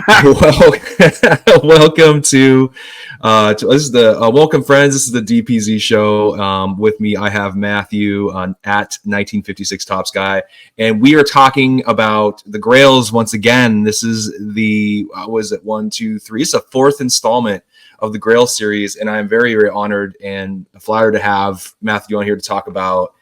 Well, welcome to this is the welcome friends. This is the DPZ show. With me, I have Matthew on at 1956Topps guy, and we are talking about the Grails once again. This is the was it 1, 2, 3? It's the fourth installment of the Grail series, and I'm very, very honored and flattered to have Matthew on here to talk about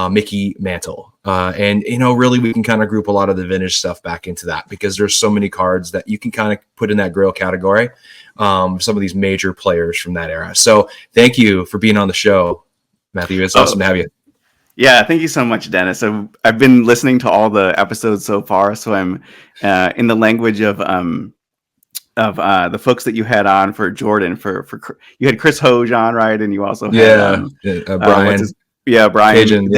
Mickey Mantle. And, really we can kind of group a lot of the vintage stuff back into that because there's so many cards that you can kind of put in that Grail category. Some of these major players from that era. So thank you for being on the show, Matthew. It's awesome to have you. Yeah, thank you so much, Dennis. So I've been listening to all the episodes so far. So I'm in the language of the folks that you had on for Jordan. For you had Chris Hoge on, right? And you also had Brian. Brian. Cajun,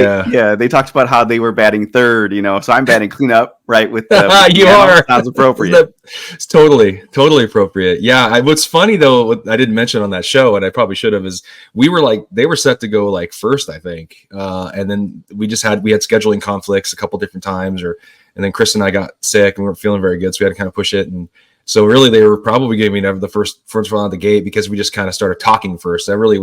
they talked about how they were batting third, so I'm batting cleanup, right? With you are. Sounds appropriate. It's totally appropriate. Yeah. What's funny though, what I didn't mention on that show, and I probably should have, is they were set to go like first, I think, and then we had scheduling conflicts a couple different times, and then Chris and I got sick and we weren't feeling very good, so we had to kind of push it. And so really they were probably giving the first one out of the gate because we just kind of started talking first. I really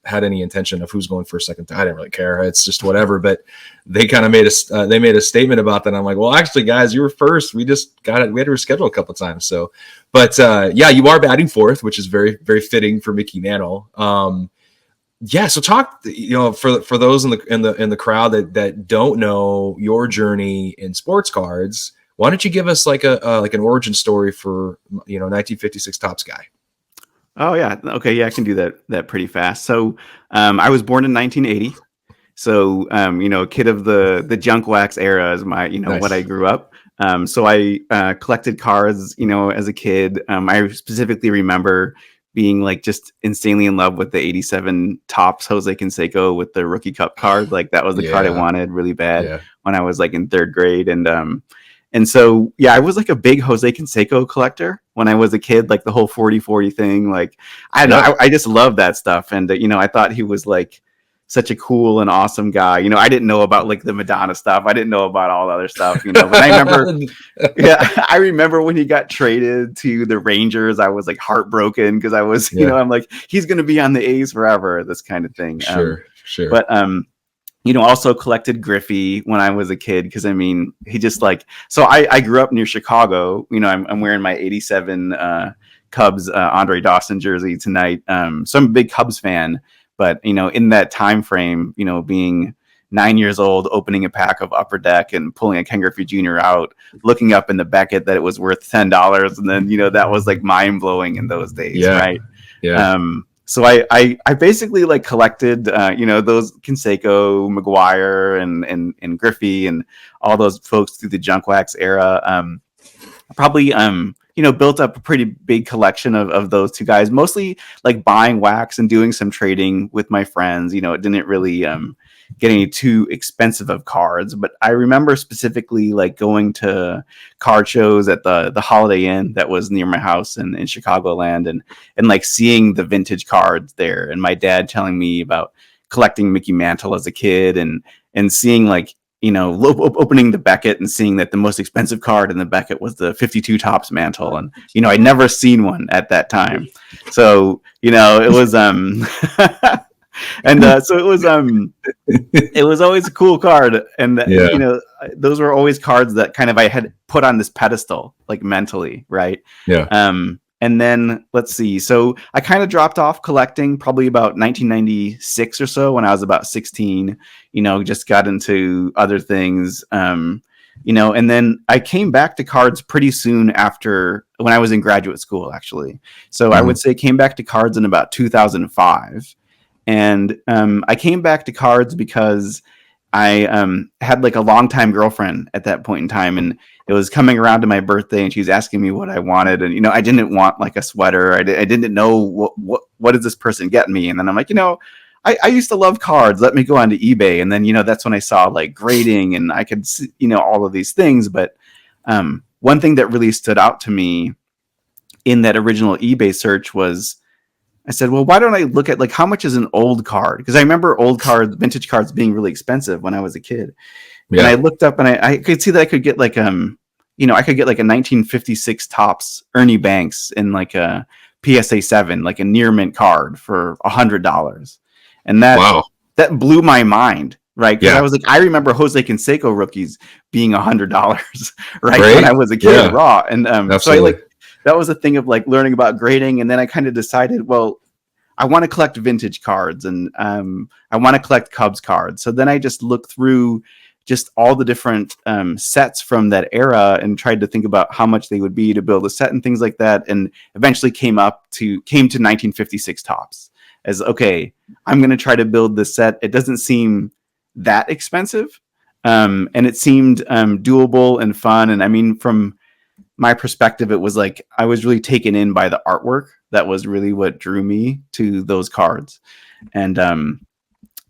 had any intention of who's going first, second. I didn't really care. It's just whatever. But they kind of made a statement about that. And I'm like, well, actually, guys, you were first. We just got it. We had to reschedule a couple of times. So, but you are batting fourth, which is very, very fitting for Mickey Mantle. So talk, for those in the crowd that don't know your journey in sports cards. Why don't you give us like an origin story for 1956Topps guy? Oh yeah, okay, yeah, I can do that pretty fast. So I was born in 1980. So a kid of the junk wax era is my nice. What I grew up. So I collected cards as a kid. I specifically remember being like just insanely in love with the 87 Topps Jose Canseco with the Rookie Cup card. Like that was the card I wanted really bad when I was like in third grade. And so, I was like a big Jose Canseco collector when I was a kid, like the whole 40-40 thing. Like, I don't know, I just love that stuff. And, I thought he was like such a cool and awesome guy. I didn't know about like the Madonna stuff. I didn't know about all the other stuff, but I remember, I remember when he got traded to the Rangers, I was like heartbroken because I was, I'm like, he's going to be on the A's forever, this kind of thing. Sure. But, also collected Griffey when I was a kid because he just so I grew up near Chicago. I'm wearing my 87 Cubs Andre Dawson jersey tonight. So I'm a big Cubs fan, but in that time frame, being 9 years old, opening a pack of Upper Deck and pulling a Ken Griffey Jr. out, looking up in the Beckett that it was worth $10, and then that was like mind blowing in those days, right? Yeah. So I basically like collected, those Canseco, McGuire, and Griffey, and all those folks through the junk wax era. Probably, built up a pretty big collection of those two guys. Mostly like buying wax and doing some trading with my friends. It didn't really get any too expensive of cards, but I remember specifically like going to card shows at the Holiday Inn that was near my house in Chicagoland, and like seeing the vintage cards there, and my dad telling me about collecting Mickey Mantle as a kid, and seeing like opening the Beckett and seeing that the most expensive card in the Beckett was the 52 Topps Mantle, and I'd never seen one at that time, so it was and so it was always a cool card, and those were always cards that kind of I had put on this pedestal like mentally, right? And then let's see, so I kind of dropped off collecting probably about 1996 or so, when I was about 16. Just got into other things, and then I came back to cards pretty soon after, when I was in graduate school, actually. So I would say came back to cards in about 2005. And I came back to cards because I had like a longtime girlfriend at that point in time, and it was coming around to my birthday, and she was asking me what I wanted, and I didn't want like a sweater. I didn't know what is this person getting me, and then I'm like, I used to love cards. Let me go onto eBay, and then that's when I saw like grading, and I could see, all of these things. But one thing that really stood out to me in that original eBay search was, I said, well, why don't I look at like how much is an old card? Because I remember old cards, vintage cards being really expensive when I was a kid. And I looked up and I could see that I could get like I could get like a 1956 Topps Ernie Banks in like a PSA 7, like a near mint card for $100. And that blew my mind, right? Because I was like, I remember Jose Canseco rookies being $100, right? When I was a kid, raw. And so that was a thing of like learning about grading. And then I kind of decided, well, I want to collect vintage cards, and I want to collect Cubs cards. So then I just looked through just all the different sets from that era and tried to think about how much they would be to build a set and things like that. And eventually came to 1956 Topps as, okay, I'm going to try to build this set. It doesn't seem that expensive. And it seemed doable and fun. And I mean, from my perspective, it was like, I was really taken in by the artwork. That was really what drew me to those cards. And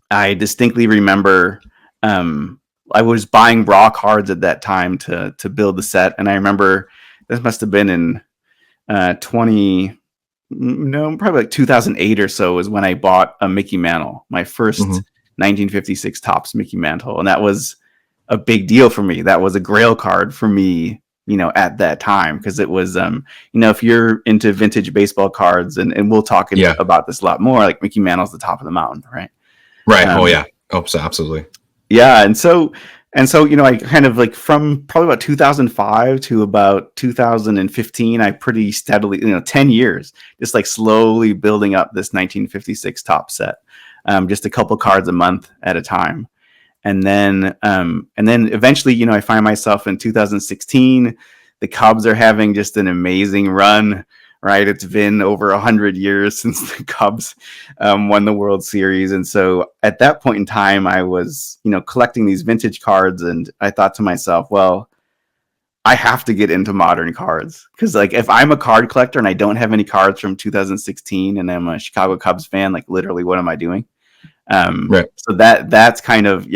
I distinctly remember, I was buying raw cards at that time to build the set. And I remember this must have been in probably like 2008 or so is when I bought a Mickey Mantle, my first 1956 Topps Mickey Mantle. And that was a big deal for me. That was a Grail card for me, at that time. Because it was, if you're into vintage baseball cards, and we'll talk about this a lot more, like Mickey Mantle's the top of the mountain, right? Right. So absolutely. Yeah. And so, I kind of like from probably about 2005 to about 2015, I pretty steadily, 10 years, just like slowly building up this 1956 Topps set, just a couple cards a month at a time. And then eventually, I find myself in 2016, the Cubs are having just an amazing run. Right. It's been over 100 years since the Cubs won the World Series. And so at that point in time, I was, collecting these vintage cards. And I thought to myself, well, I have to get into modern cards. Because like if I'm a card collector and I don't have any cards from 2016 and I'm a Chicago Cubs fan, like literally, what am I doing? So that's kind of,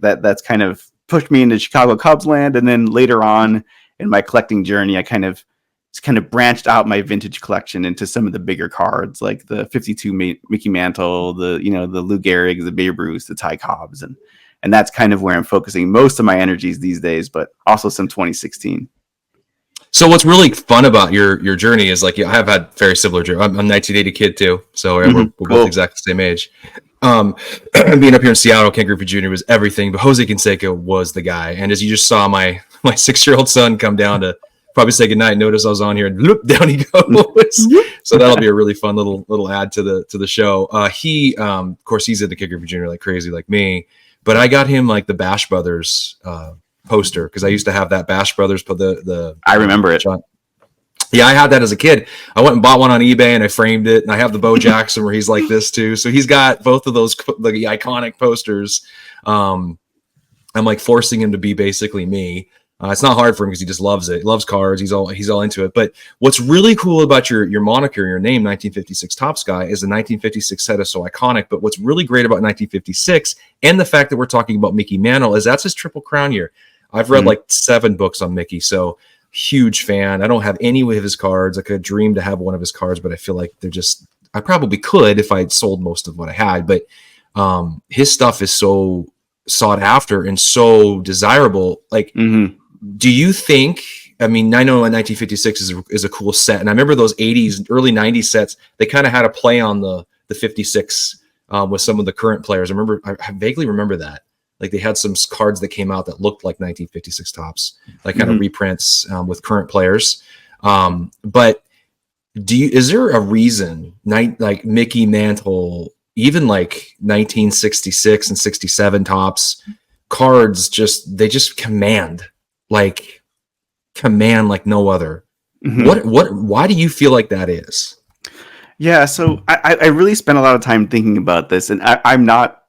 that's kind of pushed me into Chicago Cubs land. And then later on in my collecting journey, I kind of branched out my vintage collection into some of the bigger cards, like the 52 Mickey Mantle, the Lou Gehrig, the Babe Ruth, the Ty Cobbs. And that's kind of where I'm focusing most of my energies these days, but also some 2016. So what's really fun about your journey is like, I have had very similar journey. I'm a 1980 kid too. So we're both exactly the same age. Being up here in Seattle, Ken Griffey Jr. was everything, but Jose Canseco was the guy. And as you just saw my 6-year-old son come down to probably say goodnight, notice I was on here, and loop, down he goes. So that'll be a really fun little add to the show. He of course he's into Ken Griffey Jr. like crazy, like me, but I got him like the Bash Brothers poster because I used to have that Bash Brothers I remember it. Yeah, I had that as a kid. I went and bought one on eBay and I framed it, and I have the Bo Jackson where he's like this too. So he's got both of those like iconic posters. I'm like forcing him to be basically me. It's not hard for him because he just loves it. He loves cards. He's all into it. But what's really cool about your moniker, your name, 1956 Topps guy, is the 1956 set is so iconic. But what's really great about 1956 and the fact that we're talking about Mickey Mantle is that's his Triple Crown year. I've read like 7 books on Mickey, so huge fan. I don't have any of his cards. I could dream to have one of his cards, but I feel like I probably could if I'd sold most of what I had. But his stuff is so sought after and so desirable. Like, do you think, I mean, I know 1956 is a cool set. And I remember those 80s, early 90s sets, they kind of had a play on the 56 with some of the current players. I vaguely remember that. Like they had some cards that came out that looked like 1956 Topps, like kind of reprints with current players. But is there a reason like Mickey Mantle, even like 1966 and 67 Topps cards, they just command like no other? Why do you feel like that is? Yeah, so I really spent a lot of time thinking about this, and I'm not,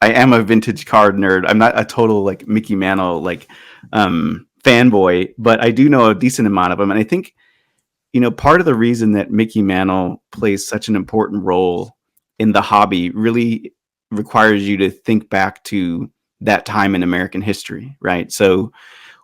I am a vintage card nerd. I'm not a total like Mickey Mantle like fanboy, but I do know a decent amount of them. And I think, part of the reason that Mickey Mantle plays such an important role in the hobby really requires you to think back to that time in American history, right? So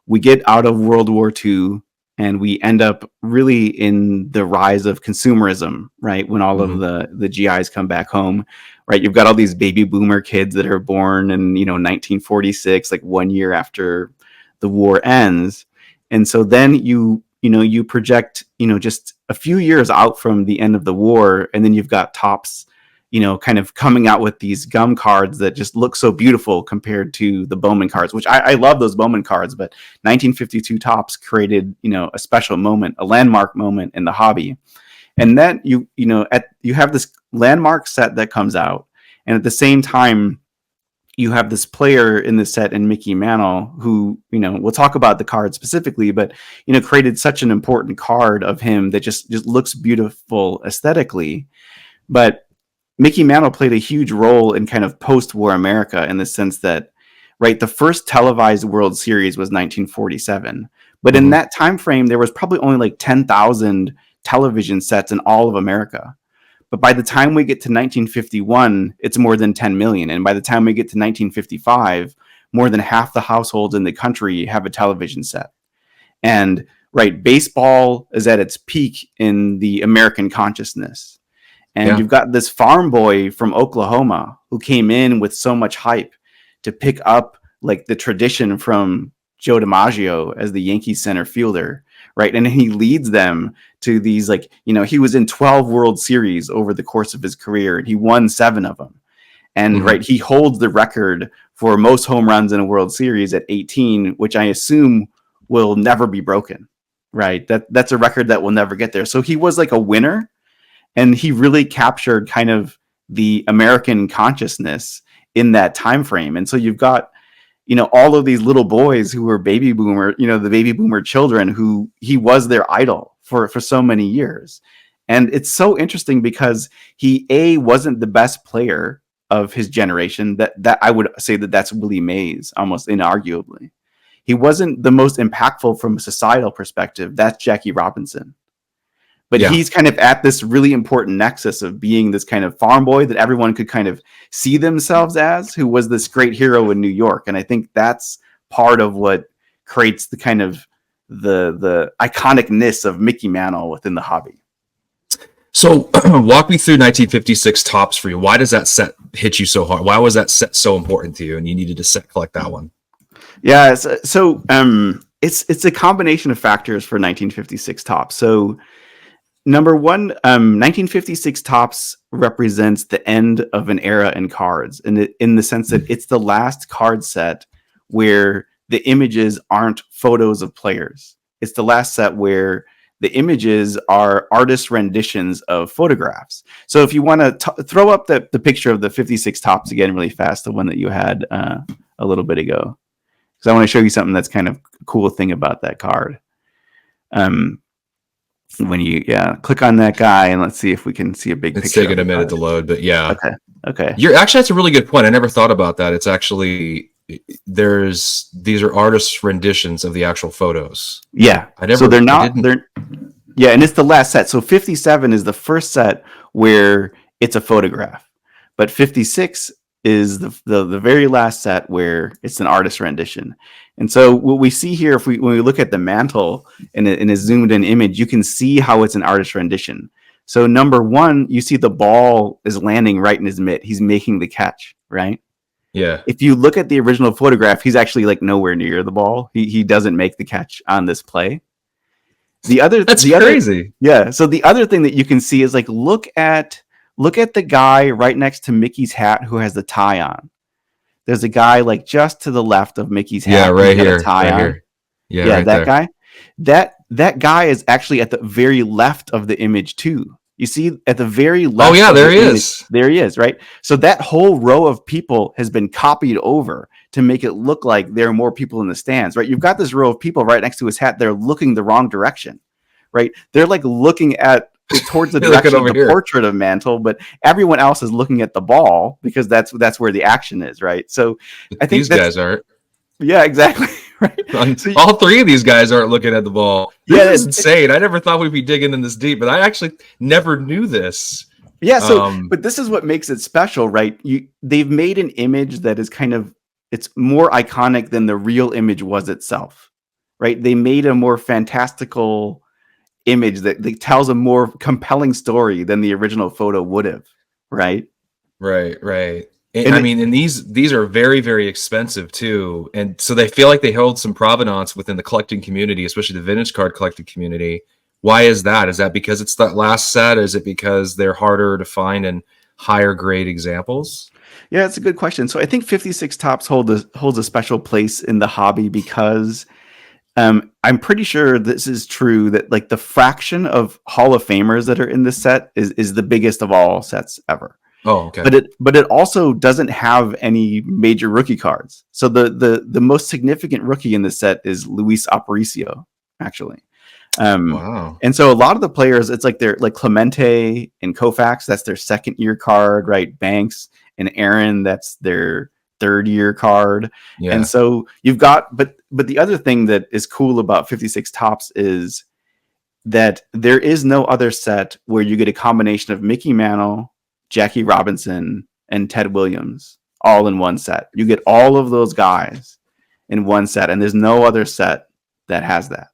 we get out of World War II and we end up really in the rise of consumerism, right? When all of the GIs come back home, right? You've got all these baby boomer kids that are born in, 1946, like 1 year after the war ends. And so then you project, just a few years out from the end of the war, and then you've got Topps, kind of coming out with these gum cards that just look so beautiful compared to the Bowman cards, which I love those Bowman cards, but 1952 Topps created, a special moment, a landmark moment in the hobby. And then you have this landmark set that comes out, and at the same time, you have this player in the set in Mickey Mantle who, we'll talk about the card specifically, but, created such an important card of him that just looks beautiful aesthetically. But Mickey Mantle played a huge role in kind of post-war America in the sense that, right, the first televised World Series was 1947. But in that time frame, there was probably only like 10,000 television sets in all of America. But by the time we get to 1951, it's more than 10 million. And by the time we get to 1955, more than half the households in the country have a television set. And, right, baseball is at its peak in the American consciousness. And you've got this farm boy from Oklahoma who came in with so much hype to pick up like the tradition from Joe DiMaggio as the Yankees center fielder, right? And he leads them to these, like, he was in 12 World Series over the course of his career, and he won 7 of them. And right, he holds the record for most home runs in a World Series at 18, which I assume will never be broken, right? That's a record that will never get there. So he was like a winner. And he really captured kind of the American consciousness in that time frame. And so you've got, all of these little boys who were baby boomer, the baby boomer children who he was their idol for so many years. And it's so interesting because he wasn't the best player of his generation. That I would say that's Willie Mays, almost inarguably. He wasn't the most impactful from a societal perspective. That's Jackie Robinson. But he's kind of at this really important nexus of being this kind of farm boy that everyone could kind of see themselves as, who was this great hero in New York. And I think that's part of what creates the kind of the iconicness of Mickey Mantle within the hobby. So walk me through 1956 Topps for you. Why does that set hit you so hard? Why was that set so important to you and you needed to collect that one? Yeah, so it's a combination of factors for 1956 Topps. So number one, 1956 Topps represents the end of an era in cards, in the sense that it's the last card set where the images aren't photos of players. It's the last set where the images are artist renditions of photographs. So if you want to throw up the picture of the 56 Topps again really fast, the one that you had a little bit ago, because I want to show you something that's kind of a cool thing about that card. When you click on that guy, and let's see if we can see a big picture. It's taking a minute to load, but okay. That's a really good point. I never thought about that. It's actually these are artists' renditions of the actual photos. Yeah, and it's the last set. So 57 is the first set where it's a photograph, but 56 is the very last set where it's an artist rendition. And so what we see here, when we look at the mantle in a zoomed in image, you can see how it's an artist rendition. So number one, you see the ball is landing right in his mitt. He's making the catch, right? Yeah. If you look at the original photograph, he's actually like nowhere near the ball. He doesn't make the catch on this play. That's crazy. So the other thing that you can see is like, look at the guy right next to Mickey's hat who has the tie on. There's a guy like just to the left of Mickey's hat. Yeah, right here. Yeah, right that guy. That guy is actually at the very left of the image too. You see at the very left. Oh yeah, there he is. There he is, right? So that whole row of people has been copied over to make it look like there are more people in the stands, right? You've got this row of people right next to his hat. They're looking the wrong direction, right? They're like looking towards the direction of the portrait of Mantle, but everyone else is looking at the ball because that's where the action is, right? So I think these guys aren't. Yeah, exactly. Right. So all three of these guys aren't looking at the ball. This is insane. I never thought we'd be digging in this deep, but I actually never knew this. Yeah. So, but this is what makes it special, right? They've made an image that is it's more iconic than the real image was itself, right? They made a more fantastical image that tells a more compelling story than the original photo would have, right? Right. And I mean, and these are very, very expensive too. And so they feel like they hold some provenance within the collecting community, especially the vintage card collecting community. Why is that? Is that because it's that last set? Is it because they're harder to find and higher grade examples? Yeah, it's a good question. So I think 56 Topps holds a special place in the hobby because I'm pretty sure this is true, that like the fraction of Hall of Famers that are in this set is the biggest of all sets ever. Oh, okay. But it also doesn't have any major rookie cards. So the most significant rookie in this set is Luis Aparicio, actually. Wow. And so a lot of the players, it's like they're like Clemente and Koufax, that's their second year card, right? Banks and Aaron, that's their third year card. Yeah. And so you've got, but the other thing that is cool about 56 Topps is that there is no other set where you get a combination of Mickey Mantle, Jackie Robinson, and Ted Williams all in one set. You get all of those guys in one set, and there's no other set that has that,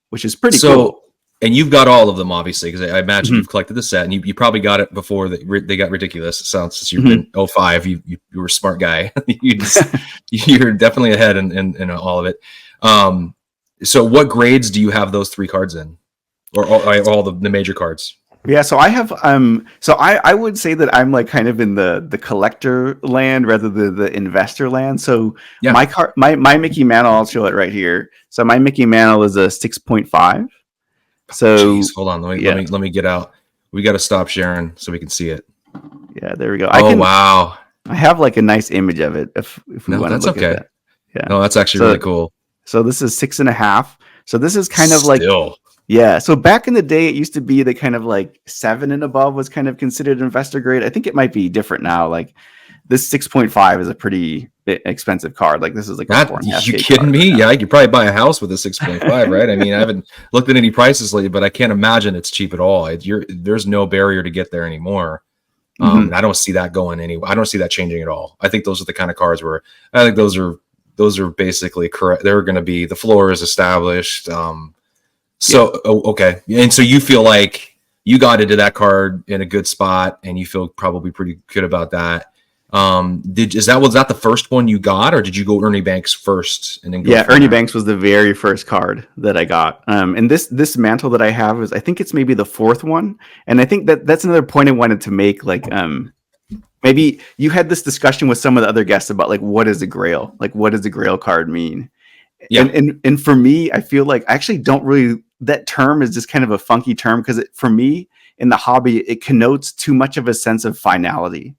which is pretty cool. And you've got all of them, obviously, because I imagine you've collected the set, and you probably got it before they got ridiculous. It sounds, since you've been 05, you were a smart guy. You're definitely ahead in all of it. So what grades do you have those 3 cards in, or all the major cards? Yeah, so I have so I would say that I'm like kind of in the collector land rather than the investor land. So yeah. my Mickey Mantle, I'll show it right here. So my Mickey Mantle is a 6.5. So jeez, hold on, let me get out. We got to stop sharing so we can see it. Yeah, there we go. Wow. I have like a nice image of it if we want to look at that. Yeah. No, that's actually really cool. So this is 6.5. So this is kind of like yeah. So back in the day, it used to be that kind of like 7 and above was kind of considered investor grade. I think it might be different now. Like this 6.5 is a pretty expensive card. Like this is like you kidding me? Yeah, you could probably buy a house with a 6.5, right? I mean, I haven't looked at any prices lately, but I can't imagine it's cheap at all. There's no barrier to get there anymore. I don't see that going anywhere. I don't see that changing at all. I think those are the kind of cards where I think those are basically correct. They're going to be, the floor is established. Okay. And so you feel like you got into that card in a good spot, and you feel probably pretty good about that. Was that the first one you got, or did you go Ernie Banks first and then go? Yeah, Ernie Banks was the very first card that I got. And this mantle that I have is, I think it's maybe the 4th one. And I think that's another point I wanted to make. Like, maybe you had this discussion with some of the other guests about like, what is a Grail? Like, what does a Grail card mean? Yeah. And for me, I feel like I actually don't really, that term is just kind of a funky term, because for me in the hobby, it connotes too much of a sense of finality,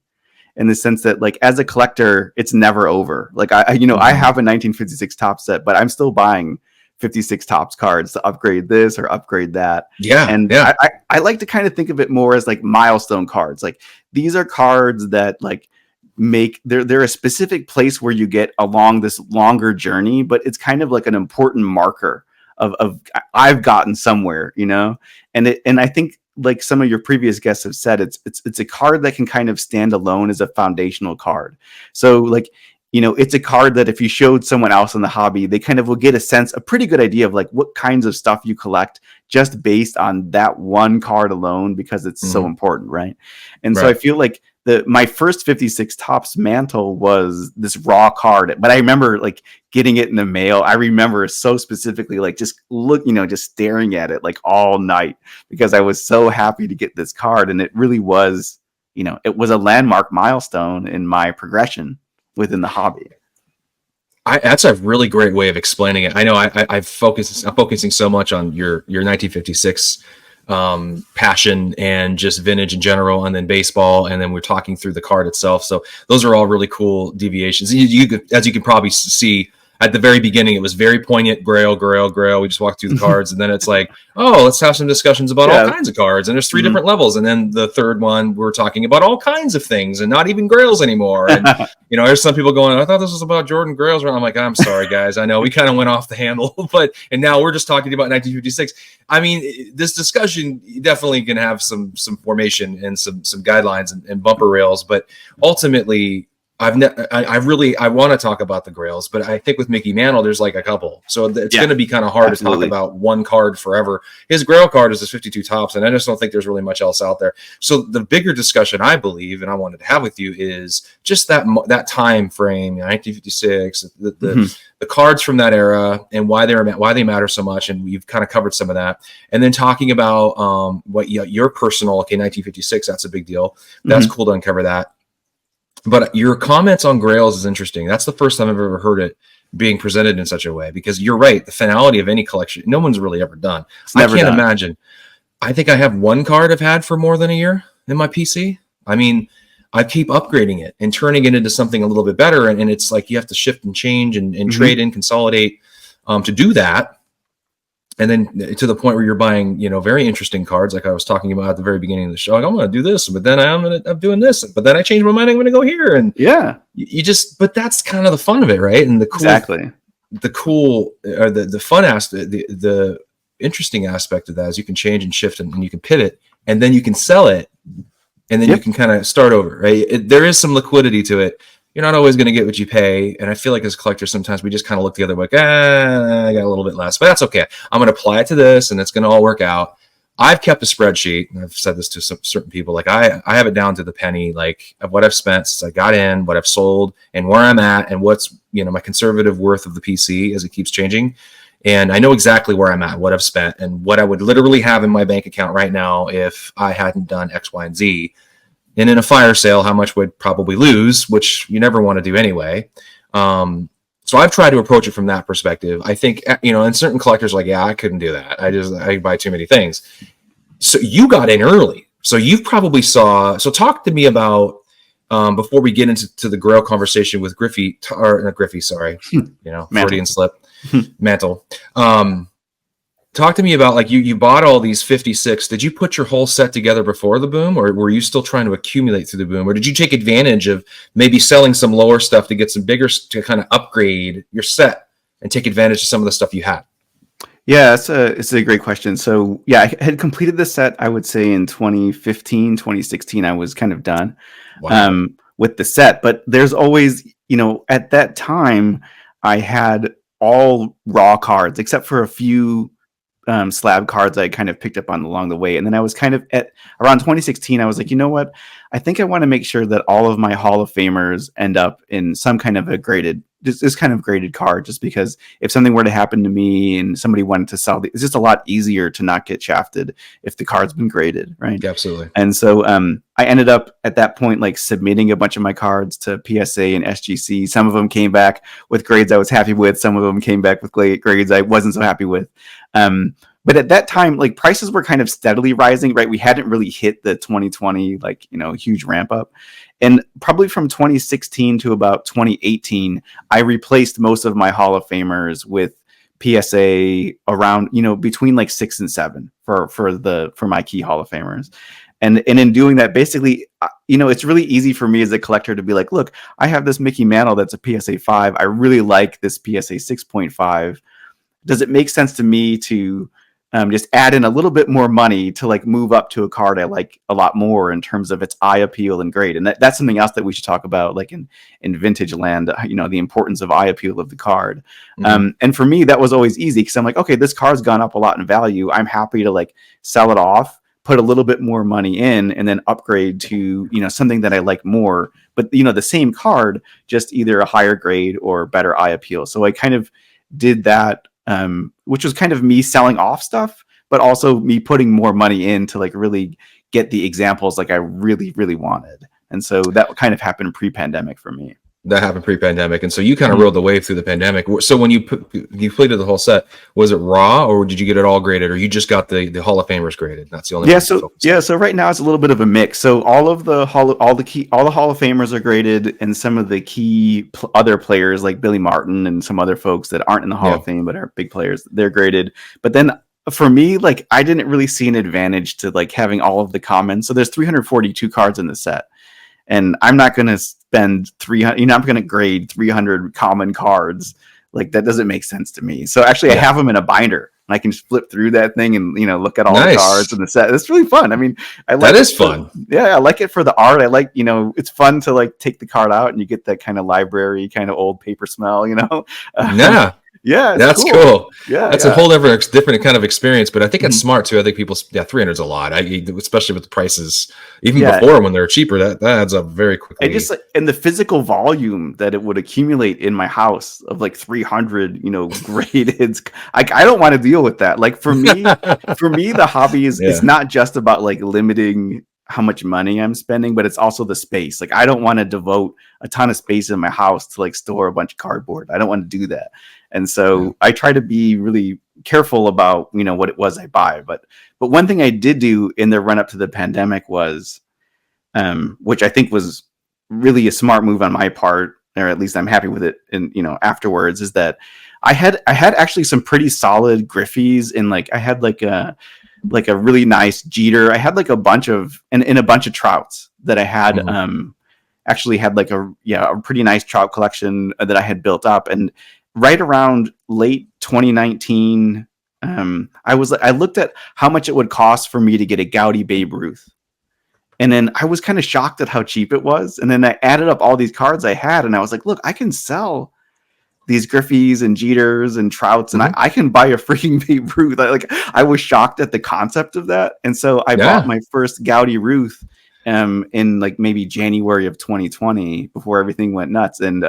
in the sense that like as a collector, it's never over. Like I have a 1956 Topps set, but I'm still buying 56 Topps cards to upgrade this or upgrade that. Yeah. And yeah. I like to kind of think of it more as like milestone cards. Like these are cards that like they're a specific place where you get along this longer journey, but it's kind of like an important marker of I've gotten somewhere, and I think, like some of your previous guests have said, it's a card that can kind of stand alone as a foundational card. So like, it's a card that if you showed someone else in the hobby, they kind of will get a pretty good idea of like what kinds of stuff you collect just based on that one card alone, because it's so important, right? And so I feel like my first 56 Topps mantle was this raw card, but I remember like getting it in the mail. I remember so specifically, like just staring at it like all night, because I was so happy to get this card. And it really was, it was a landmark milestone in my progression within the hobby. That's a really great way of explaining it. I know I'm focusing so much on your 1956 passion and just vintage in general, and then baseball, and then we're talking through the card itself. So those are all really cool deviations. As you can probably see, at the very beginning, it was very poignant. Grail. We just walked through the cards, and then it's like, oh, let's have some discussions about all kinds of cards. And there's 3 different levels. And then the third one, we're talking about all kinds of things, and not even Grails anymore. And there's some people going, I thought this was about Jordan Grails. I'm like, I'm sorry, guys. I know we kind of went off the handle, and now we're just talking about 1956. I mean, this discussion definitely can have some formation and some guidelines and bumper rails, but ultimately, I want to talk about the Grails, but I think with Mickey Mantle, there's like a couple. So it's going to be kind of hard to talk about one card forever. His Grail card is his 52 Topps, and I just don't think there's really much else out there. So the bigger discussion, I believe, and I wanted to have with you is just that time frame, 1956, the cards from that era and why they matter so much. And we've kind of covered some of that. And then talking about what your personal, 1956, that's a big deal. That's cool to uncover that. But your comments on Grails is interesting. That's the first time I've ever heard it being presented in such a way, because you're right. The finality of any collection, no one's really ever done. I can't imagine. I think I have one card I've had for more than a year in my PC. I mean, I keep upgrading it and turning it into something a little bit better. And it's like you have to shift and change and trade and consolidate to do that. And then to the point where you're buying, very interesting cards, like I was talking about at the very beginning of the show. Like, I'm going to do this, but then I'm doing this, but then I change my mind. I'm going to go here, and but that's kind of the fun of it, right? And the fun aspect, the interesting aspect of that is you can change and shift, and you can pivot, and then you can sell it, and then you can kind of start over, right? There is some liquidity to it. You're not always going to get what you pay. And I feel like as collectors, sometimes we just kind of look together like, I got a little bit less, but that's okay. I'm going to apply it to this and it's going to all work out. I've kept a spreadsheet, and I've said this to some certain people. Like I have it down to the penny, like of what I've spent since I got in, what I've sold, and where I'm at, and what's, my conservative worth of the PC as it keeps changing. And I know exactly where I'm at, what I've spent, and what I would literally have in my bank account right now if I hadn't done X, Y, and Z. And in a fire sale, how much would probably lose, which you never want to do anyway. So I've tried to approach it from that perspective. I think, and certain collectors are like, I couldn't do that. I buy too many things. So you got in early. So you've probably so talk to me about, before we get into the Grail conversation with Freudian slip, Mantle. Talk to me about, like, you bought all these 56. Did you put your whole set together before the boom, or were you still trying to accumulate through the boom? Or did you take advantage of maybe selling some lower stuff to get some bigger, to kind of upgrade your set and take advantage of some of the stuff you had? Yeah, it's a great question. So yeah, I had completed the set, I would say in 2015, 2016, I was kind of done with the set. But there's always, at that time, I had all raw cards, except for a few slab cards I kind of picked up on along the way. And then I was kind of at around 2016, I was like, you know what? I think I want to make sure that all of my Hall of Famers end up in some kind of a graded, this kind of graded card, just because if something were to happen to me and somebody wanted to sell, it's just a lot easier to not get shafted if the card's been graded, right? Absolutely. And so I ended up at that point, like, submitting a bunch of my cards to PSA and SGC. Some of them came back with grades I was happy with. Some of them came back with grades I wasn't so happy with. But at that time, like, prices were kind of steadily rising, right? We hadn't really hit the 2020, huge ramp up. And probably from 2016 to about 2018, I replaced most of my Hall of Famers with PSA around, between like 6 and 7 for my key Hall of Famers. And in doing that, basically, it's really easy for me as a collector to be like, look, I have this Mickey Mantle that's a PSA 5. I really like this PSA 6.5. Does it make sense to me to just add in a little bit more money to, like, move up to a card I like a lot more in terms of its eye appeal and grade? And that's something else that we should talk about, like in vintage land, the importance of eye appeal of the card. And for me, that was always easy, because I'm like, okay, this card's gone up a lot in value. I'm happy to, like, sell it off, put a little bit more money in, and then upgrade to, something that I like more. But, the same card, just either a higher grade or better eye appeal. So I kind of did that, which was kind of me selling off stuff, but also me putting more money in to, like, really get the examples like I really, really wanted. And so that kind of happened pre-pandemic for me. That happened pre-pandemic, and so you kind of rode the wave through the pandemic. So when you completed the whole set, was it raw, or did you get it all graded, or you just got the Hall of Famers graded? That's the only. So right now it's a little bit of a mix. So all the Hall of Famers are graded, and some of the key other players like Billy Martin and some other folks that aren't in the Hall of Fame but are big players, they're graded. But then for me, like, I didn't really see an advantage to, like, having all of the commons. So there's 342 cards in the set. And I'm not going to spend 300, I'm going to grade 300 common cards. Like, that doesn't make sense to me. So actually, I have them in a binder. and I can just flip through that thing and, you know, look at all the cards in the set. It's really fun. I mean, I like that is fun. Yeah, I like it for the art. I like, you know, it's fun to like take the card out and you get that kind of library, kind of old paper smell, you know? Yeah. Yeah, that's cool. Yeah, that's a whole different kind of experience. But I think it's smart too. I think people, 300 is a lot. Especially with the prices, even before when they're cheaper, that adds up very quickly. I just and the physical volume that it would accumulate in my house of like 300, you know, graded. I don't want to deal with that. Like for me, the hobby is it's not just about like limiting how much money I'm spending, but it's also the space. Like I don't want to devote a ton of space in my house to like store a bunch of cardboard. I don't want to do that. And so I try to be really careful about, you know, what it was I buy. But one thing I did do in the run up to the pandemic was, which I think was really a smart move on my part, or at least I'm happy with it. And, you know, afterwards is that I had actually some pretty solid Griffies, and like I had like a really nice Jeter. I had like a bunch of and a bunch of Trouts that I had. Actually had like a pretty nice Trout collection that I had built up. And right around late 2019, I looked at how much it would cost for me to get a Gaudy Babe Ruth. And then I was kind of shocked at how cheap it was. And then I added up all these cards I had, and I was like, look, I can sell these Griffies and Jeters and Trouts, and I can buy a freaking Babe Ruth. I was shocked at the concept of that. And so I bought my first Gaudy Ruth in like maybe January of 2020 before everything went nuts. And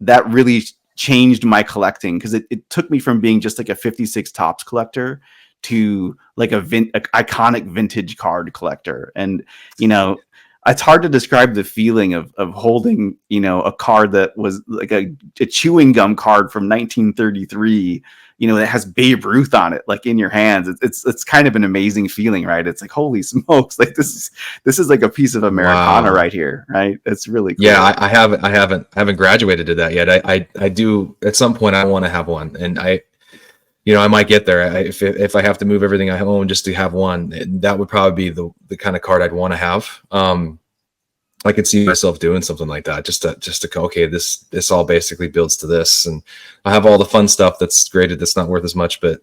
that really changed my collecting, because it took me from being just like a 56Topps collector to like a iconic vintage card collector. And, you know, it's hard to describe the feeling of holding, you know, a card that was like a chewing gum card from 1933, you know, that has Babe Ruth on it, like in your hands. It's kind of an amazing feeling, right? It's like, holy smokes, like this is like a piece of Americana right here, right? It's really cool. Yeah, I haven't graduated to that yet. I do at some point. I want to have one, and I might get there. If I have to move everything I own just to have one, that would probably be the kind of card I'd want to have. I could see myself doing something like that, just to okay, this all basically builds to this, and I have all the fun stuff that's graded that's not worth as much, but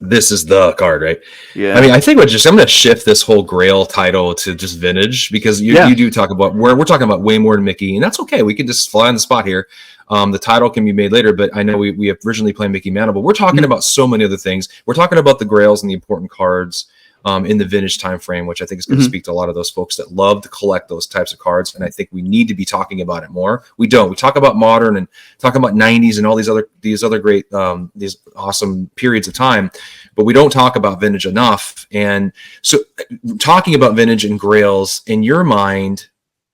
this is the card, right? Yeah. I mean, I think I'm going to shift this whole Grail title to just vintage, because you do talk about we're talking about way more than Mickey, and that's okay. We can just fly on the spot here. The title can be made later, but I know we originally played Mickey Mantle, but we're talking about so many other things. We're talking about the Grails and the important cards in the vintage time frame, which I think is going to speak to a lot of those folks that love to collect those types of cards. And I think we need to be talking about it more. We don't. We talk about modern and talk about 90s and all these other great these awesome periods of time, but we don't talk about vintage enough. And so, talking about vintage and Grails, in your mind,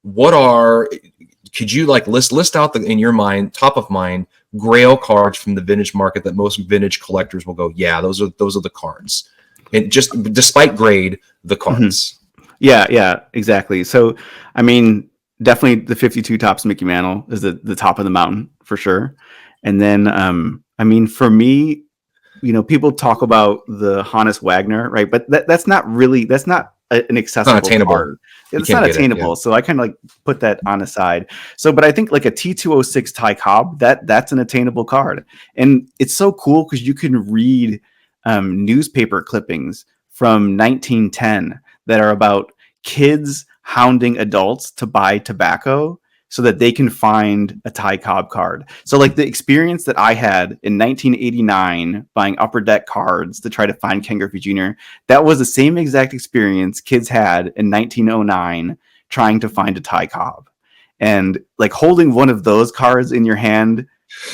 could you like list out in your mind, top of mind, Grail cards from the vintage market that most vintage collectors will go, yeah, those are the cards, and just despite grade, the cards. Yeah, exactly. So, I mean, definitely the 52Topps Mickey Mantle is the top of the mountain for sure. And then, I mean, for me, you know, people talk about the Hannes Wagner, right? But that's not an accessible card. It's not attainable. So I kind of like put that on a side. So, but I think like a T206 Ty Cobb, that's an attainable card. And it's so cool because you can read newspaper clippings from 1910 that are about kids hounding adults to buy tobacco so that they can find a Ty Cobb card. So like the experience that I had in 1989 buying Upper Deck cards to try to find Ken Griffey Jr., that was the same exact experience kids had in 1909 trying to find a Ty Cobb. And like holding one of those cards in your hand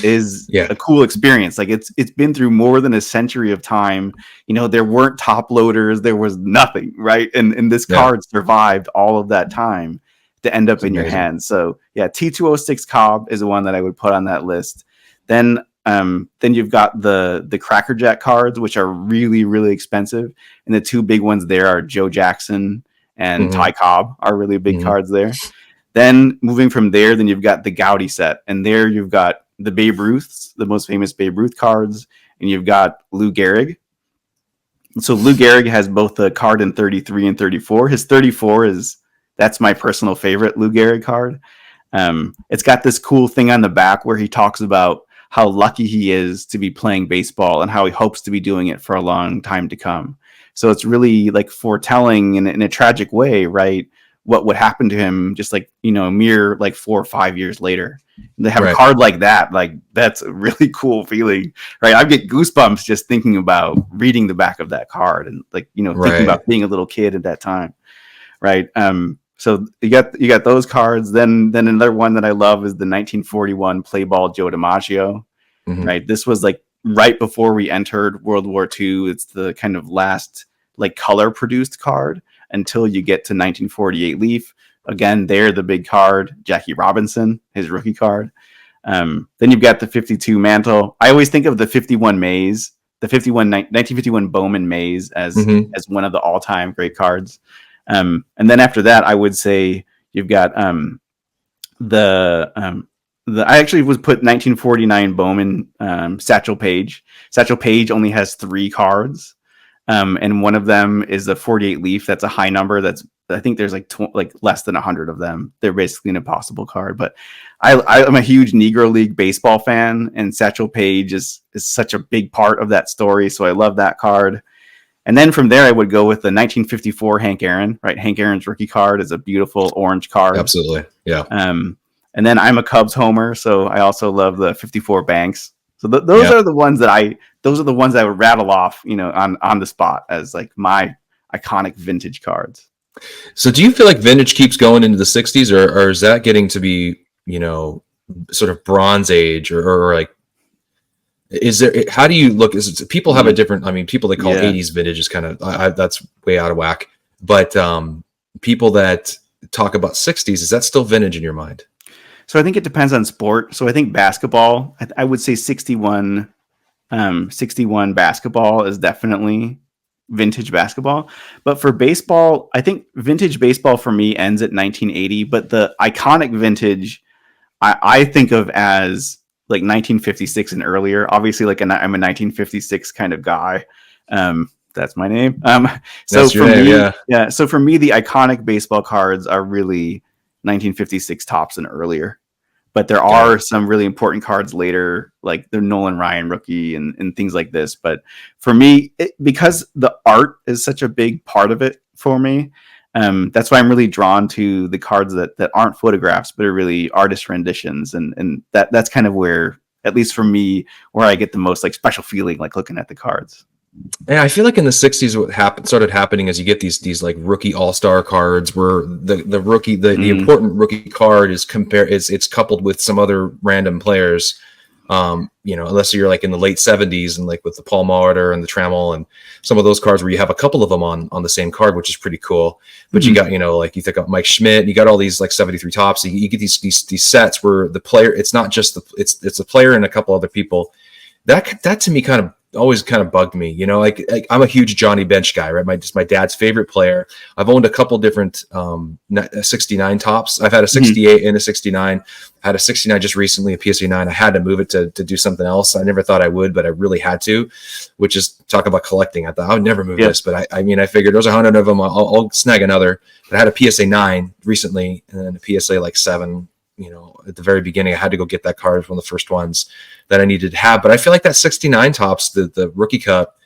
is a cool experience. Like it's been through more than a century of time. You know, there weren't top loaders, there was nothing, right? And this card survived all of that time to end up in your hands. So yeah, T206 Cobb is the one that I would put on that list. Then you've got the Cracker Jack cards, which are really, really expensive. And the two big ones there are Joe Jackson and Ty Cobb are really big cards there. Then moving from there, then you've got the Gaudy set. And there you've got the Babe Ruths, the most famous Babe Ruth cards. And you've got Lou Gehrig. So Lou Gehrig has both a card in 33 and 34. His 34 that's my personal favorite Lou Gehrig card. It's got this cool thing on the back where he talks about how lucky he is to be playing baseball and how he hopes to be doing it for a long time to come. So it's really like foretelling in a tragic way, right? What would happen to him just like, mere like 4 or 5 years later. And to have a card like that, like that's a really cool feeling, right? I get goosebumps just thinking about reading the back of that card and like, thinking about being a little kid at that time. Right. So you got those cards. Then another one that I love is the 1941 Play Ball Joe DiMaggio. Mm-hmm. Right. This was like right before we entered World War II. It's the kind of last like color produced card until you get to 1948 Leaf. Again, they're the big card. Jackie Robinson, his rookie card. Then you've got the 52 Mantle. I always think of the 51 Mays, the 1951 Bowman Mays as one of the all-time great cards. And then after that, I would say you've got I actually was put 1949 Bowman Satchel Paige. Satchel Paige only has 3 cards. And one of them is a 48 Leaf. That's a high number. I think there's like less than 100 of them. They're basically an impossible card. But I'm a huge Negro League baseball fan, and Satchel Paige is such a big part of that story. So I love that card. And then from there, I would go with the 1954 Hank Aaron. Right, Hank Aaron's rookie card is a beautiful orange card. Absolutely, yeah. And then I'm a Cubs homer, so I also love the 54 Banks. So those are the ones that I would rattle off, on the spot as like my iconic vintage cards. So do you feel like vintage keeps going into the 60s, or is that getting to be, sort of Bronze Age, or like, is there, how do you look? People have a different, people that call 80s vintage is kind of, that's way out of whack. But people that talk about 60s, is that still vintage in your mind? So I think it depends on sport. So I think basketball, I would say 61 basketball is definitely vintage basketball. But for baseball, I think vintage baseball for me ends at 1980. But the iconic vintage, I think of as like 1956 and earlier. Obviously, like I'm a 1956 kind of guy. That's my name. So for me, So for me, the iconic baseball cards are really 1956 Topps and earlier. But there are some really important cards later, like the Nolan Ryan rookie and things like this. But for me, because the art is such a big part of it for me, that's why I'm really drawn to the cards that aren't photographs, but are really artist renditions. And that's kind of where, at least for me, where I get the most like special feeling, like looking at the cards. Yeah, I feel like in the 60s, what started happening is you get these like rookie all-star cards where the rookie, the important rookie card is it's coupled with some other random players. Unless you're like in the late 70s and like with the Paul Molitor and the Trammell and some of those cards where you have a couple of them on the same card, which is pretty cool. But you got, like you think of Mike Schmidt, you got all these like 73 Topps. You get these sets where the player, it's not just it's a player and a couple other people. That to me always kind of bugged me, like I'm a huge Johnny Bench guy, right? My dad's favorite player. I've owned a couple different 69 Topps. I've had a 68 and a 69. I had a 69 just recently, a PSA 9. I had to move it to do something else. I never thought I would, but I really had to, which is talk about collecting. I thought I would never move this, but I figured there's 100 of them. I'll snag another. But I had a PSA 9 recently and then a PSA like 7. At the very beginning, I had to go get that card. It was one of the first ones that I needed to have. But I feel like that 69 Topps, the rookie cup,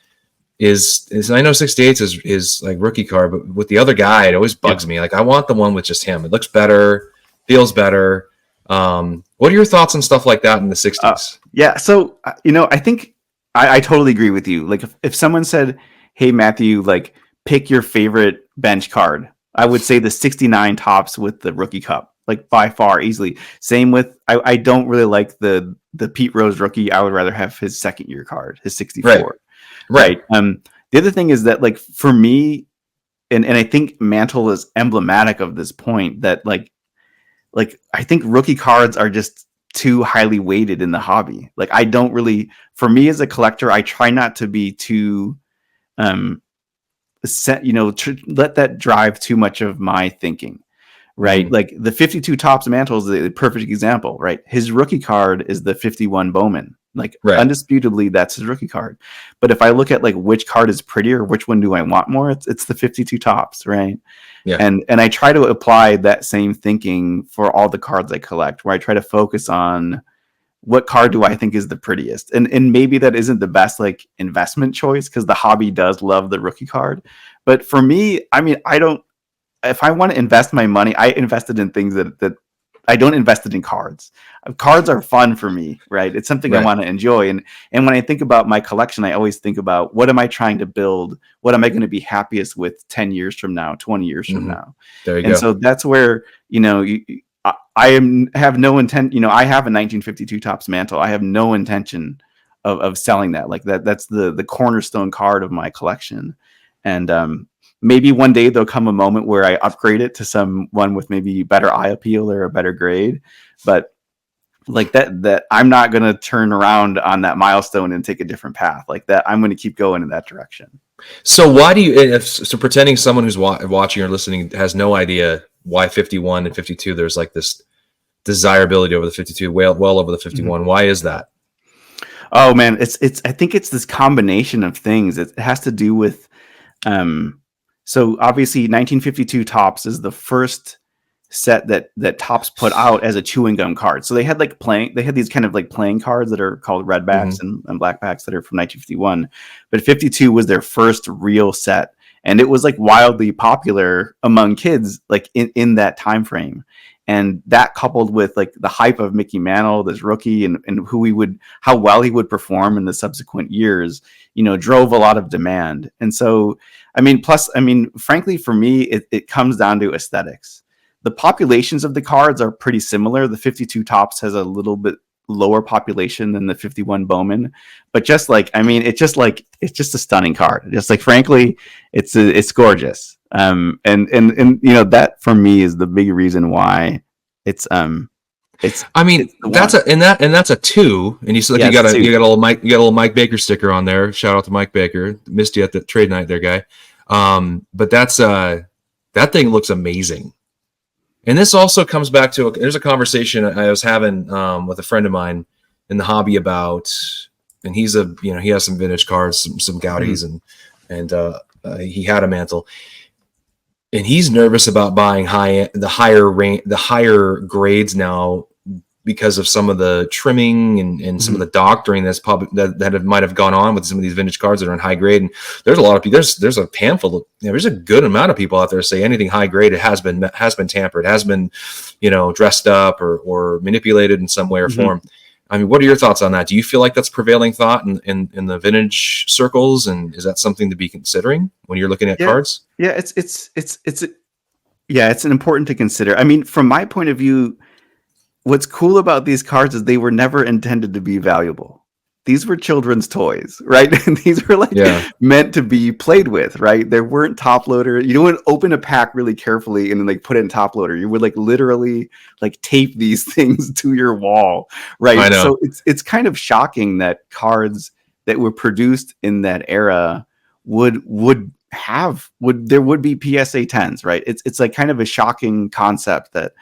is I know 68 is like rookie card, but with the other guy, it always bugs me. Like I want the one with just him. It looks better, feels better. What are your thoughts on stuff like that in the 60s? So I think I totally agree with you. Like if someone said, "Hey Matthew, like pick your favorite bench card," I would say the 69 Topps with the rookie cup. Like by far, easily. Same with I don't really like the Pete Rose rookie. I would rather have his second year card, his 64. Right. The other thing is that like for me, and I think Mantle is emblematic of this point, that like I think rookie cards are just too highly weighted in the hobby. Like I don't really, for me as a collector, I try not to be too let that drive too much of my thinking. Right. Like the 52 Topps Mantle is the perfect example, right? His rookie card is the 51 Bowman. Like undisputably, that's his rookie card. But if I look at like which card is prettier, which one do I want more? It's the 52 Topps, right? Yeah. And I try to apply that same thinking for all the cards I collect, where I try to focus on what card do I think is the prettiest? And maybe that isn't the best like investment choice, because the hobby does love the rookie card. But for me, I mean, if I want to invest my money, I invested in things that I don't invest it in cards. Cards are fun for me, right? It's something I want to enjoy. And when I think about my collection, I always think about, what am I trying to build? What am I going to be happiest with 10 years from now, 20 years from now? There you go. So that's where, have no intent. I have a 1952 Topps mantle. I have no intention of selling that. Like that's the cornerstone card of my collection. And maybe one day there'll come a moment where I upgrade it to someone with maybe better eye appeal or a better grade. But like that I'm not going to turn around on that milestone and take a different path like that. I'm going to keep going in that direction. So why do you, so pretending someone who's watching or listening has no idea why 51 and 52, there's like this desirability over the 52, well over the 51. Why is that? Oh man, it's I think it's this combination of things. It has to do with so obviously 1952 Topps is the first set that Topps put out as a chewing gum card. So they had these kind of like playing cards that are called red backs and black backs that are from 1951, but 52 was their first real set, and it was like wildly popular among kids like in that time frame. And that coupled with like the hype of Mickey Mantle, this rookie, and how well he would perform in the subsequent years, drove a lot of demand. And so, frankly, for me, it comes down to aesthetics. The populations of the cards are pretty similar. The 52 Topps has a little bit lower population than the 51 Bowman, but it's just a stunning card. Just like, frankly, it's gorgeous. And that for me is the big reason why that's a 2, and you see, like, you got a little Mike Baker sticker on there. Shout out to Mike Baker. Missed you at the trade night there, guy. But that thing looks amazing. And this also comes back to there's a conversation I was having with a friend of mine in the hobby about, and he has some vintage cards, some Gaudis, and he had a mantle. And he's nervous about buying the higher grades now because of some of the trimming and some of the doctoring that might have gone on with some of these vintage cards that are in high grade. And there's a lot of people. There's a handful of there's a good amount of people out there say anything high grade it has been tampered, has been dressed up or manipulated in some way or form. I mean, what are your thoughts on that? Do you feel like that's prevailing thought in the vintage circles, and is that something to be considering when you're looking at cards? Yeah, it's an important to consider. I mean, from my point of view, what's cool about these cards is they were never intended to be valuable. These were children's toys, right? And these were meant to be played with, right? There weren't top loader. You wouldn't open a pack really carefully and then like put it in top loader. You would like literally like tape these things to your wall, right? I know. So it's kind of shocking that cards that were produced in that era would be PSA 10s, right? It's like kind of a shocking concept that,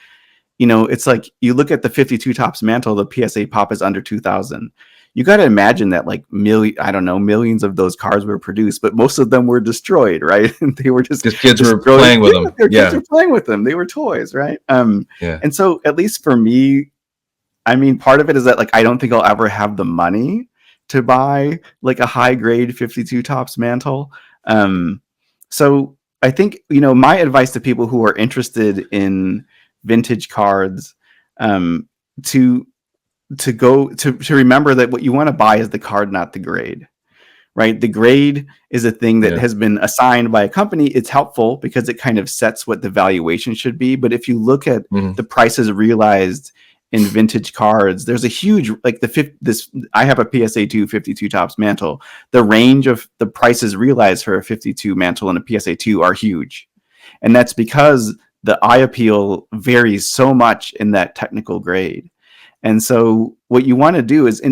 it's like you look at the 52 Topps mantle, the PSA pop is under 2,000. You got to imagine that like millions of those cards were produced, but most of them were destroyed, right? And they were just kids were playing with them. Kids were playing with them. They were toys, right? And so at least for me, I mean, part of it is that like I don't think I'll ever have the money to buy like a high grade 52 Topps mantle. So I think my advice to people who are interested in vintage cards, to remember that what you want to buy is the card, not the grade, right? The grade is a thing that has been assigned by a company. It's helpful because it kind of sets what the valuation should be. But if you look at the prices realized in vintage cards, there's a huge, like I have a PSA 2 52 Topps mantle. The range of the prices realized for a 52 mantle and a PSA 2 are huge. And that's because the eye appeal varies so much in that technical grade. And so what you want to do is,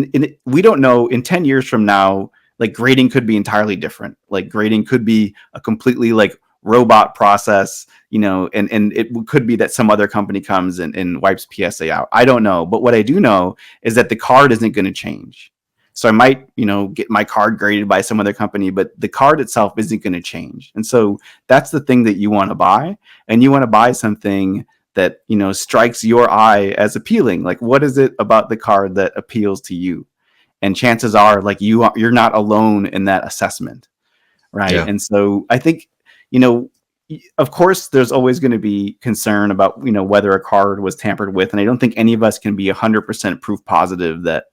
we don't know, in 10 years from now, like grading could be entirely different. Like grading could be a completely like robot process, and it could be that some other company comes and wipes PSA out. I don't know. But what I do know is that the card isn't going to change. So I might, get my card graded by some other company, but the card itself isn't going to change. And so that's the thing that you want to buy. And you want to buy something that strikes your eye as appealing. Like, what is it about the card that appeals to you? And chances are, like, you're not alone in that assessment, right? Yeah. And so I think, of course, there's always going to be concern about whether a card was tampered with, and I don't think any of us can be 100% proof positive that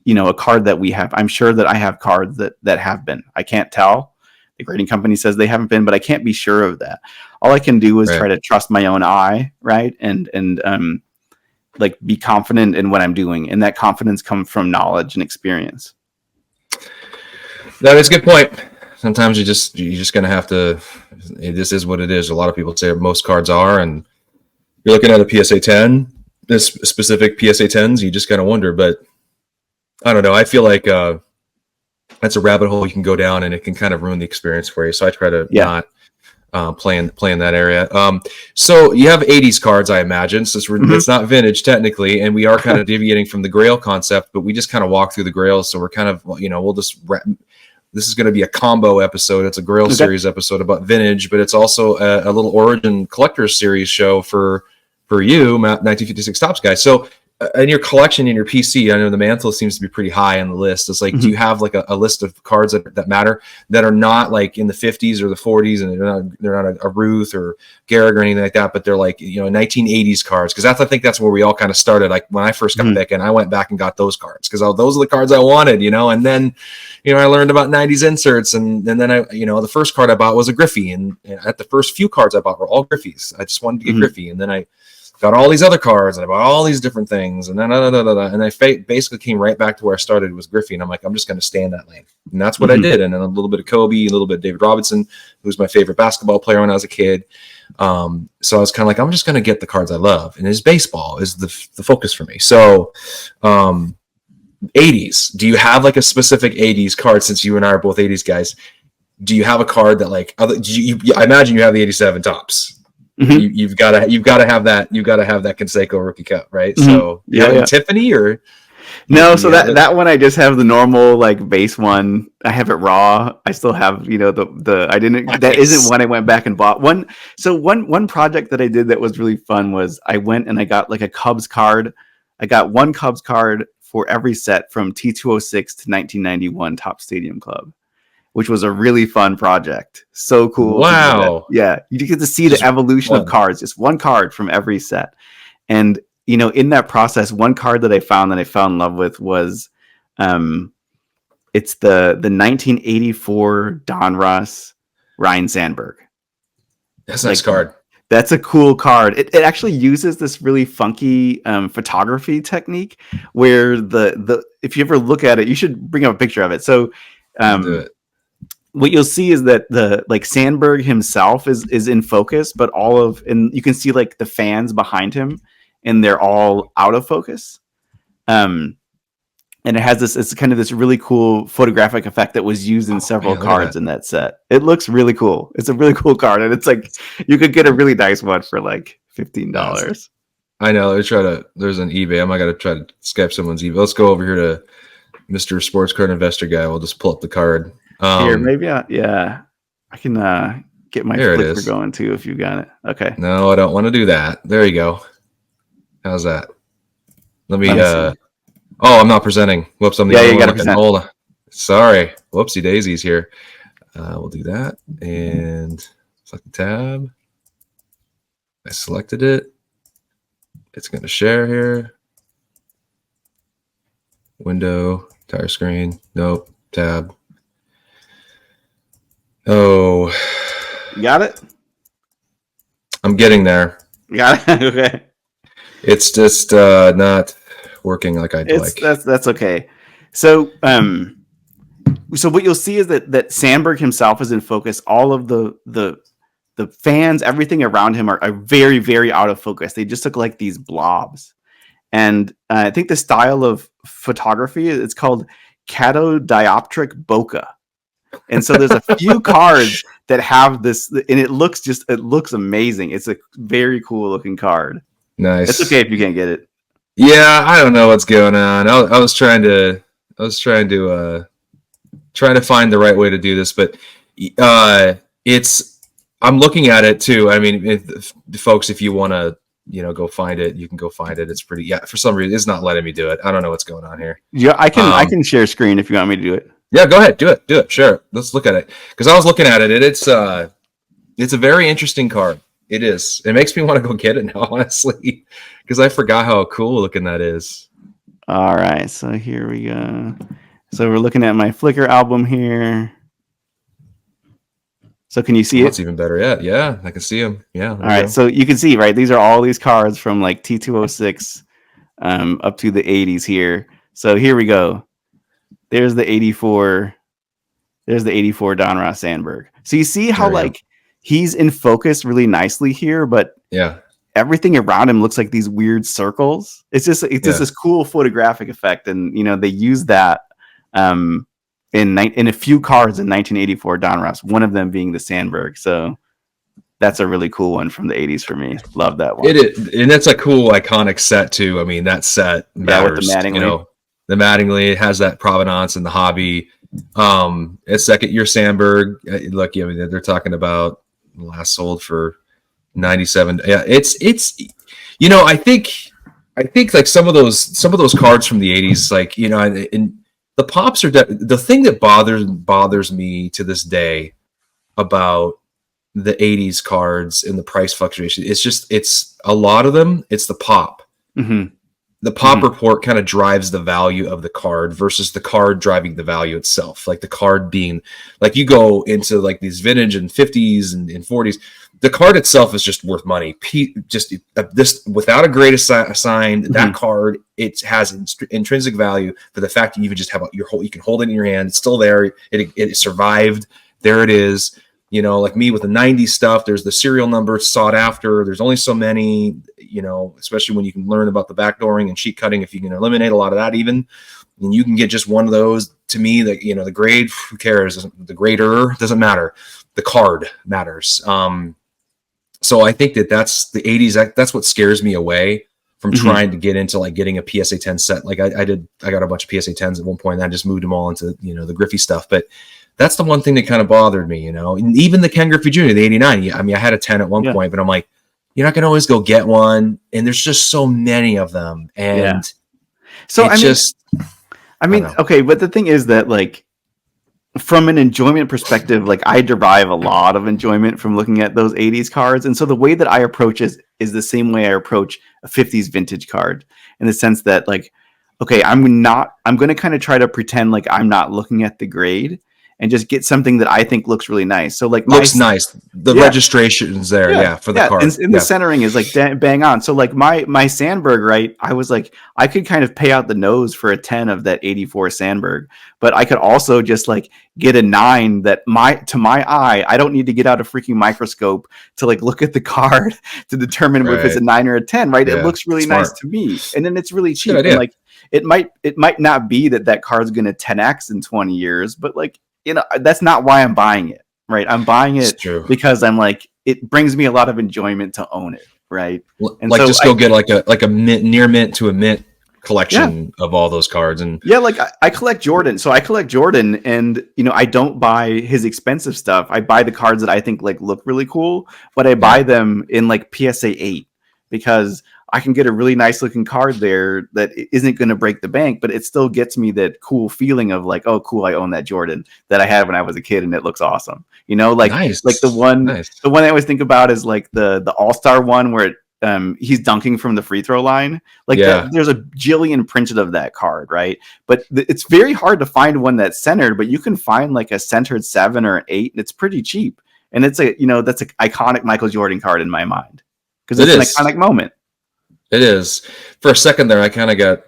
a card that we have. I'm sure that I have cards that have been. I can't tell. The grading company says they haven't been, but I can't be sure of that. All I can do is try to trust my own eye, right? And like be confident in what I'm doing, and that confidence comes from knowledge and experience. That is a good point. Sometimes you're just gonna have to. This is what it is. A lot of people say most cards are, and you're looking at a PSA 10, this specific PSA 10s. You just kind of wonder, but I don't know. I feel like that's a rabbit hole you can go down, and it can kind of ruin the experience for you. So I try to not play in that area. So you have 80s cards, I imagine. So it's not vintage technically, and we are kind of deviating from the Grail concept, but we just kind of walk through the Grails. So we're kind of, we'll just this is going to be a combo episode. It's a Grail series episode about vintage, but it's also a little Origin Collectors Series show for you, 1956Topps guys. So in your collection, in your PC, I know the Mantle seems to be pretty high on the list. It's like, do you have like a list of cards that matter, that are not like in the 50s or the 40s, and they're not a Ruth or Gehrig or anything like that, but they're like 1980s cards? Because I think that's where we all kind of started. Like when I first got back in, I went back and got those cards because those are the cards I wanted, and then I learned about 90s inserts, and then I the first card I bought was a Griffey, and at the first few cards I bought were all Griffies. I just wanted to get Griffey, and then I got all these other cards, and I bought all these different things, and then and I basically came right back to where I started with Griffey, and I'm like, I'm just going to stay in that lane, and that's what I did. And then a little bit of Kobe, a little bit of David Robinson, who's my favorite basketball player when I was a kid. So I was kind of like, I'm just going to get the cards I love, and his baseball is the focus for me. So 80s, do you have like a specific 80s card? Since you and I are both 80s guys, do you have a card that like I imagine you have the 87 Topps. You've got to have that. You've got to have that Canseco Rookie Cup, right? So Tiffany or no? So that one I just have the normal like base one. I have it raw. I still have the I didn't. Nice. That isn't one I went back and bought one. So one project that I did that was really fun was I went and I got like a Cubs card. I got one Cubs card for every set from T206 to 1991 Topps Stadium Club, which was a really fun project. So cool. Wow. Yeah. You get to see the evolution of cards. Just one card from every set. And, in that process, one card that I found in love with was it's the 1984 Donruss Ryne Sandberg. That's a nice card. That's a cool card. It actually uses this really funky photography technique where the if you ever look at it, you should bring up a picture of it. So what you'll see is that the Sandberg himself is in focus, but and you can see like the fans behind him, and they're all out of focus. And it has it's kind of this really cool photographic effect that was used in several cards in that set. It looks really cool. It's a really cool card, and it's like you could get a really nice one for like $15. I know. There's an eBay. I'm not gonna try to Skype someone's eBay. Let's go over here to Mr. Sports Card Investor Guy. We'll just pull up the card. Here, maybe I can get my flicker going too if you got it. Okay. No, I don't want to do that. There you go. How's that? Let me oh, I'm not presenting. Whoops, I'm the only one looking. Hold on. Sorry. Whoopsie daisies here. We'll do that. And select the tab. I selected it. It's going to share here. Window, entire screen. Nope. Tab. Oh. You got it? I'm getting there. You got it? Okay. It's just not working like I'd like. That's okay. So so what you'll see is that Sandberg himself is in focus. All of the fans, everything around him are very, very out of focus. They just look like these blobs. And I think the style of photography, it's called catadioptric bokeh. And so there's a few cards that have this, and it looks amazing. It's a very cool looking card. Nice. It's okay if you can't get it. Yeah, I don't know what's going on. I was trying to find the right way to do this, but I'm looking at it too. I mean, folks, if you want to go find it, you can go find it. It's pretty. Yeah, for some reason, it's not letting me do it. I don't know what's going on here. Yeah, I can share screen if you want me to do it. Yeah, go ahead, do it. Sure, let's look at it because I was looking at it. It's a very interesting card. It is. It makes me want to go get it now, honestly, because I forgot how cool looking that is. All right, so here we go. So we're looking at my Flickr album here. So can you see it? That's even better. Yeah, I can see them. Yeah. All right, so you can see, right? These are all these cards from like T206 up to the 80s here. So here we go. There's the 84. There's the 84 Donruss Sandberg. So you see how like he's in focus really nicely here, but yeah, everything around him looks like these weird circles. It's just this cool photographic effect, and they use that in a few cards in 1984 Donruss. One of them being the Sandberg. So that's a really cool one from the 80s for me. Love that one. It is, and that's a cool iconic set too. I mean, that set matters. With the Mattingly. The Mattingly, it has that provenance in the hobby. A second year Sandberg. Look, I mean, they're talking about last sold for 97. Yeah, it's I think like some of those cards from the 80s, like and the pops are the thing that bothers me to this day about the 80s cards and the price fluctuation. It's a lot of them. It's the pop. Mm-hmm. The pop report kind of drives the value of the card versus the card driving the value itself. Like the card being, like you go into like these vintage and 50s and 40s, the card itself is just worth money. Just this without a grade assigned, that card, it has intrinsic value for the fact that you even just have you can hold it in your hand. It's still there. It survived. There it is. Like me with the 90s stuff, there's the serial number sought after. There's only so many, especially when you can learn about the backdooring and sheet cutting. If you can eliminate a lot of that, even, and you can get just one of those. To me, that the grade, who cares? The grader doesn't matter. The card matters. So I think that's the 80s. That's what scares me away from trying to get into like getting a PSA 10 set. Like I got a bunch of PSA 10s at one point, and I just moved them all into the Griffey stuff, but. That's the one thing that kind of bothered me, and even the Ken Griffey Jr., the 89. I mean, I had a 10 at one point, but I'm like, you're not going to always go get one. And there's just so many of them. And so I mean, okay. But the thing is that like, from an enjoyment perspective, like I derive a lot of enjoyment from looking at those 80s cards. And so the way that I approach is the same way I approach a 50s vintage card, in the sense that like, okay, I'm going to kind of try to pretend like I'm not looking at the grade, and just get something that I think looks really nice. So like looks nice. The registration's there, for the card. And the centering is like bang on. So like my Sandberg, right? I was like, I could kind of pay out the nose for a 10 of that 84 Sandberg, but I could also just like get a 9 that to my eye, I don't need to get out a freaking microscope to like look at the card to determine if it's a 9 or a 10, right? It looks really nice to me. And then it's really cheap. And like it might not be that card's going to 10x in 20 years, but like, that's not why I'm buying it, right? I'm buying it because I'm like, it brings me a lot of enjoyment to own it, right? And like, so just go get like a mint, near mint to a mint collection of all those cards. And like I collect Jordan. So I collect Jordan, and I don't buy his expensive stuff. I buy the cards that I think like look really cool, but I buy them in like PSA 8 because I can get a really nice looking card there that isn't going to break the bank, but it still gets me that cool feeling of like, oh, cool, I own that Jordan that I had when I was a kid, and it looks awesome. Like the one I always think about is like the All-Star one where he's dunking from the free throw line. Like there's a jillion printed of that card, right? But it's very hard to find one that's centered, but you can find like a centered 7 or an 8, and it's pretty cheap. And it's that's an iconic Michael Jordan card in my mind because it's an iconic moment. It is. For a second there, I kind of got,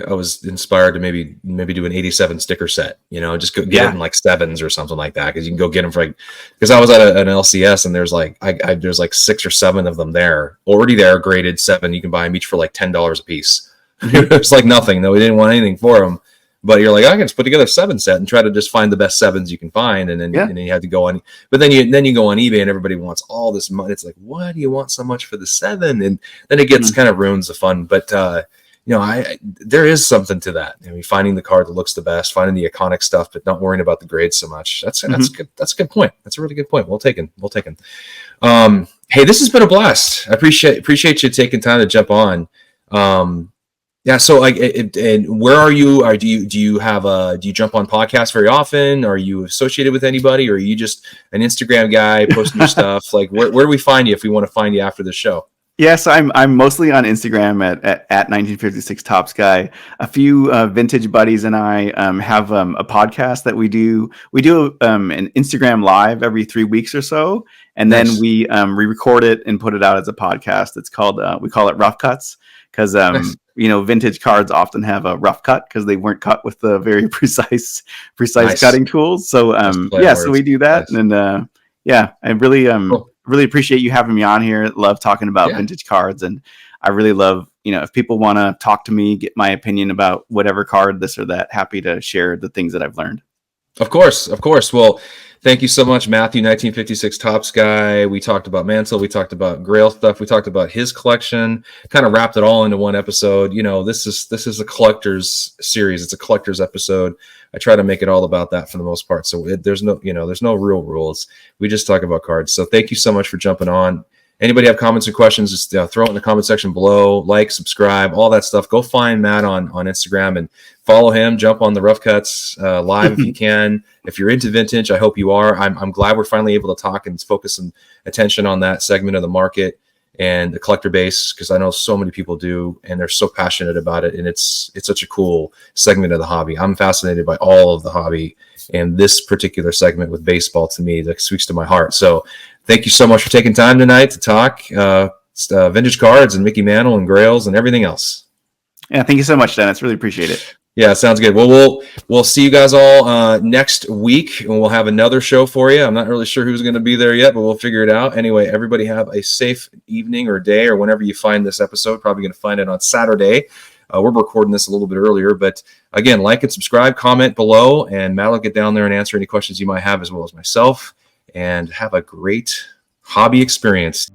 I was inspired to maybe do an 87 sticker set, just go get it in like 7s or something like that. Cause you can go get them for like, cause I was at an LCS and there's like, there's like 6 or 7 of them there already there, graded 7. You can buy them each for like $10 a piece. It's like nothing though. We didn't want anything for them, but you're like, I can just put together a 7 set and try to just find the best 7s you can find. And then, and then you have to go on, but then you go on eBay and everybody wants all this money. It's like, why do you want so much for the 7? And then it gets kind of ruins the fun. But, there is something to that. I mean, finding the card that looks the best, finding the iconic stuff, but not worrying about the grades so much. That's good. That's a good point. That's a really good point. Well taken. Hey, this has been a blast. I appreciate you taking time to jump on. Yeah. So like, and where are you? Or do you jump on podcasts very often? Are you associated with anybody, or are you just an Instagram guy posting your stuff? Like, where do we find you if we want to find you after the show? Yes, I'm mostly on Instagram at 1956Topps guy. A few vintage buddies and I have a podcast that we do. We do an Instagram live every 3 weeks or so, and then we record it and put it out as a podcast. It's called we call it Rough Cuts because vintage cards often have a rough cut because they weren't cut with the very precise cutting tools. So so we do that, and I really cool. Really appreciate you having me on here. Love talking about vintage cards, and I really love, if people want to talk to me, get my opinion about whatever card, this or that, happy to share the things that I've learned. Of course. Well, thank you so much, Matthew, 1956Topps guy. We talked about Mantle. We talked about Grail stuff. We talked about his collection. Kind of wrapped it all into one episode. This is a collector's series. It's a collector's episode. I try to make it all about that for the most part. So there's no real rules. We just talk about cards. So thank you so much for jumping on. Anybody have comments or questions, just throw it in the comment section below. Like, subscribe, all that stuff. Go find Matt on Instagram and follow him. Jump on the Rough Cuts live if you can. If you're into vintage, I hope you are. I'm glad we're finally able to talk and focus some attention on that segment of the market and the collector base, because I know so many people do, and they're so passionate about it. And it's such a cool segment of the hobby. I'm fascinated by all of the hobby, and this particular segment with baseball, to me, that speaks to my heart. So thank you so much for taking time tonight to talk vintage cards and Mickey Mantle and Grails and everything else. Yeah, thank you so much, Dennis. Really appreciate it. Yeah, sounds good. Well, we'll see you guys all next week, and we'll have another show for you. I'm not really sure who's going to be there yet, but we'll figure it out. Anyway, everybody have a safe evening or day or whenever you find this episode. Probably going to find it on Saturday. We're recording this a little bit earlier, but again, like and subscribe, comment below, and Matt will get down there and answer any questions you might have, as well as myself. And have a great hobby experience.